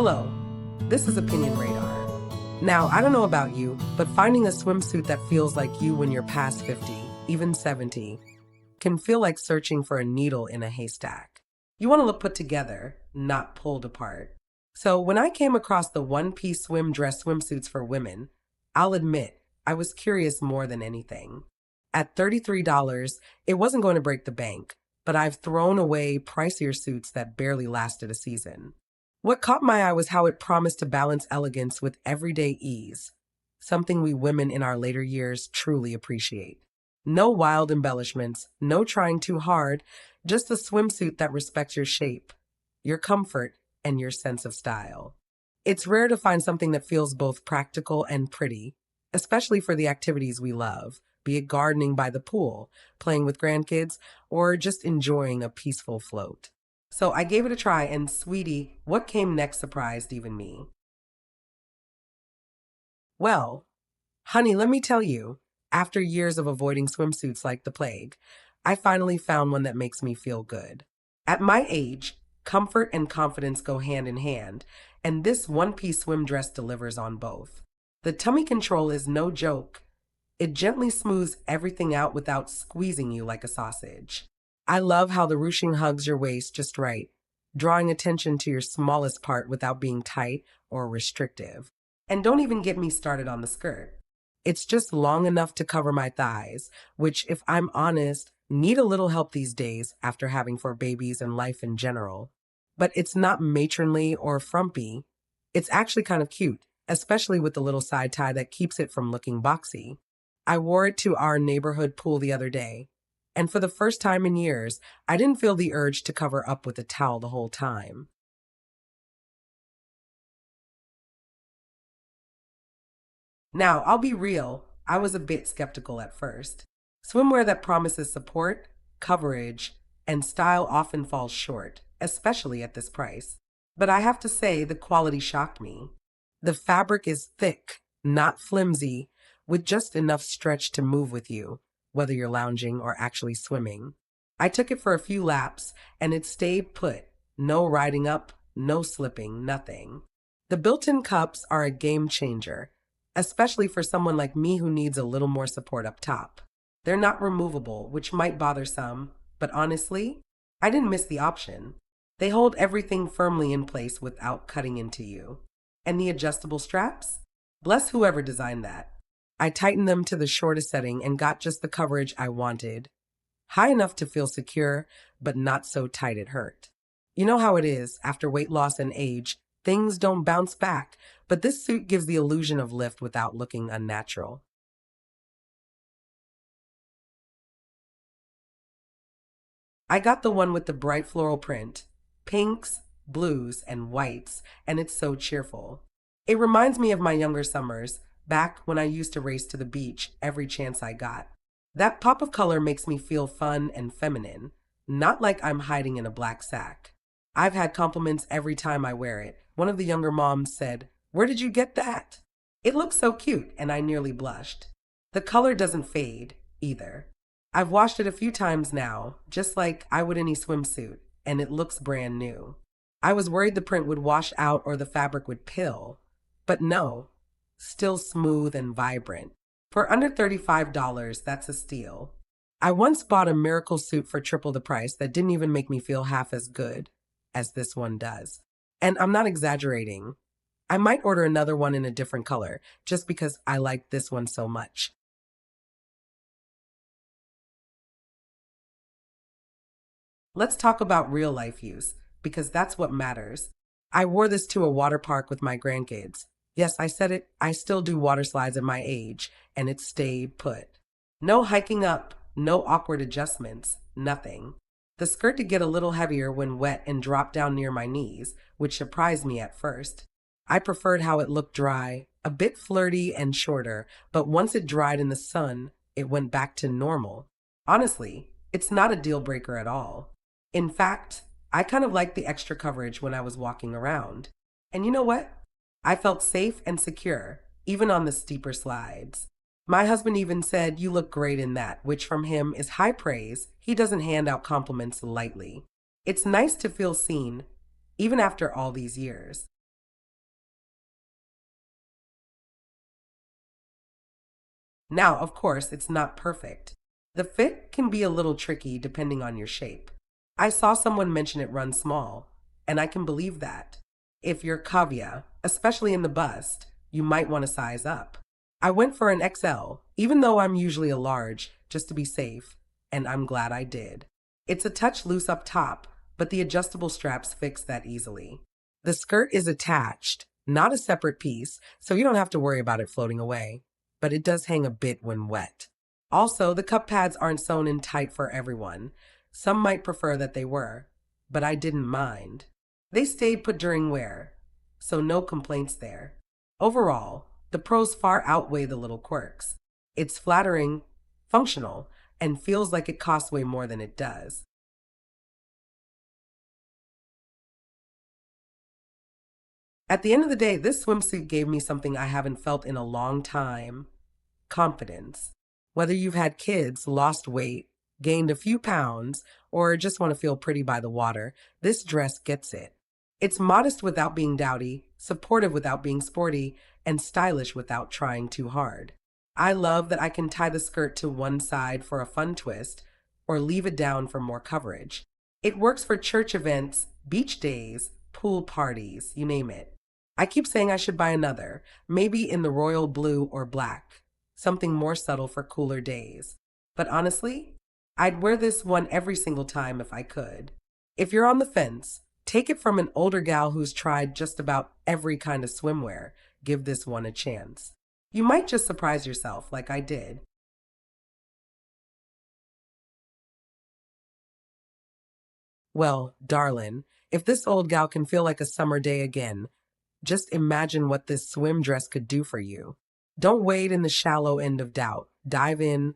Hello, this is Opinion Radar. Now, I don't know about you, but finding a swimsuit that feels like you when you're past 50, even 70, can feel like searching for a needle in a haystack. You want to look put together, not pulled apart. So, when I came across the one-piece swim dress swimsuits for women, I'll admit I was curious more than anything. At $33, it wasn't going to break the bank, but I've thrown away pricier suits that barely lasted a season. What caught my eye was how it promised to balance elegance with everyday ease, something we women in our later years truly appreciate. No wild embellishments, no trying too hard, just a swimsuit that respects your shape, your comfort, and your sense of style. It's rare to find something that feels both practical and pretty, especially for the activities we love, be it gardening by the pool, playing with grandkids, or just enjoying a peaceful float. So I gave it a try, and sweetie, what came next surprised even me. Well, honey, let me tell you, after years of avoiding swimsuits like the plague, I finally found one that makes me feel good. At my age, comfort and confidence go hand in hand, and this one-piece swim dress delivers on both. The tummy control is no joke. It gently smooths everything out without squeezing you like a sausage. I love how the ruching hugs your waist just right, drawing attention to your smallest part without being tight or restrictive. And don't even get me started on the skirt. It's just long enough to cover my thighs, which, if I'm honest, need a little help these days after having four babies and life in general. But it's not matronly or frumpy. It's actually kind of cute, especially with the little side tie that keeps it from looking boxy. I wore it to our neighborhood pool the other day, and for the first time in years, I didn't feel the urge to cover up with a towel the whole time. Now, I'll be real, I was a bit skeptical at first. Swimwear that promises support, coverage, and style often falls short, especially at this price. But I have to say, the quality shocked me. The fabric is thick, not flimsy, with just enough stretch to move with you, whether you're lounging or actually swimming. I took it for a few laps, and it stayed put. No riding up, no slipping, nothing. The built-in cups are a game changer, especially for someone like me who needs a little more support up top. They're not removable, which might bother some, but honestly, I didn't miss the option. They hold everything firmly in place without cutting into you. And the adjustable straps? Bless whoever designed that. I tightened them to the shortest setting and got just the coverage I wanted. High enough to feel secure, but not so tight it hurt. You know how it is, after weight loss and age, things don't bounce back, but this suit gives the illusion of lift without looking unnatural. I got the one with the bright floral print, pinks, blues, and whites, and it's so cheerful. It reminds me of my younger summers, back when I used to race to the beach every chance I got. That pop of color makes me feel fun and feminine, not like I'm hiding in a black sack. I've had compliments every time I wear it. One of the younger moms said, "Where did you get that?" It looks so cute, and I nearly blushed. The color doesn't fade, either. I've washed it a few times now, just like I would any swimsuit, and it looks brand new. I was worried the print would wash out or the fabric would pill, but no, still smooth and vibrant. For under $35, that's a steal. I once bought a miracle suit for triple the price that didn't even make me feel half as good as this one does. And I'm not exaggerating. I might order another one in a different color just because I like this one so much. Let's talk about real life use, because that's what matters. I wore this to a water park with my grandkids. Yes, I said it, I still do water slides at my age, and it stayed put. No hiking up, no awkward adjustments, nothing. The skirt did get a little heavier when wet and dropped down near my knees, which surprised me at first. I preferred how it looked dry, a bit flirty and shorter, but once it dried in the sun, it went back to normal. Honestly, it's not a deal breaker at all. In fact, I kind of liked the extra coverage when I was walking around. And you know what? I felt safe and secure, even on the steeper slides. My husband even said, "You look great in that," which from him is high praise. He doesn't hand out compliments lightly. It's nice to feel seen, even after all these years. Now, of course, it's not perfect. The fit can be a little tricky depending on your shape. I saw someone mention it runs small, and I can believe that. If you're cavia, especially in the bust, you might want to size up. I went for an XL, even though I'm usually a large, just to be safe, and I'm glad I did. It's a touch loose up top, but the adjustable straps fix that easily. The skirt is attached, not a separate piece, so you don't have to worry about it floating away, but it does hang a bit when wet. Also, the cup pads aren't sewn in tight for everyone. Some might prefer that they were, but I didn't mind. They stayed put during wear, so no complaints there. Overall, the pros far outweigh the little quirks. It's flattering, functional, and feels like it costs way more than it does. At the end of the day, this swimsuit gave me something I haven't felt in a long time: confidence. Whether you've had kids, lost weight, gained a few pounds, or just want to feel pretty by the water, this dress gets it. It's modest without being dowdy, supportive without being sporty, and stylish without trying too hard. I love that I can tie the skirt to one side for a fun twist or leave it down for more coverage. It works for church events, beach days, pool parties, you name it. I keep saying I should buy another, maybe in the royal blue or black, something more subtle for cooler days. But honestly, I'd wear this one every single time if I could. If you're on the fence, take it from an older gal who's tried just about every kind of swimwear. Give this one a chance. You might just surprise yourself like I did. Well, darlin', if this old gal can feel like a summer day again, just imagine what this swim dress could do for you. Don't wade in the shallow end of doubt. Dive in,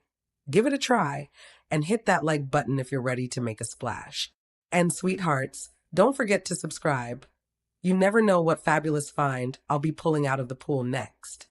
give it a try, and hit that like button if you're ready to make a splash. And sweethearts, don't forget to subscribe. You never know what fabulous find I'll be pulling out of the pool next.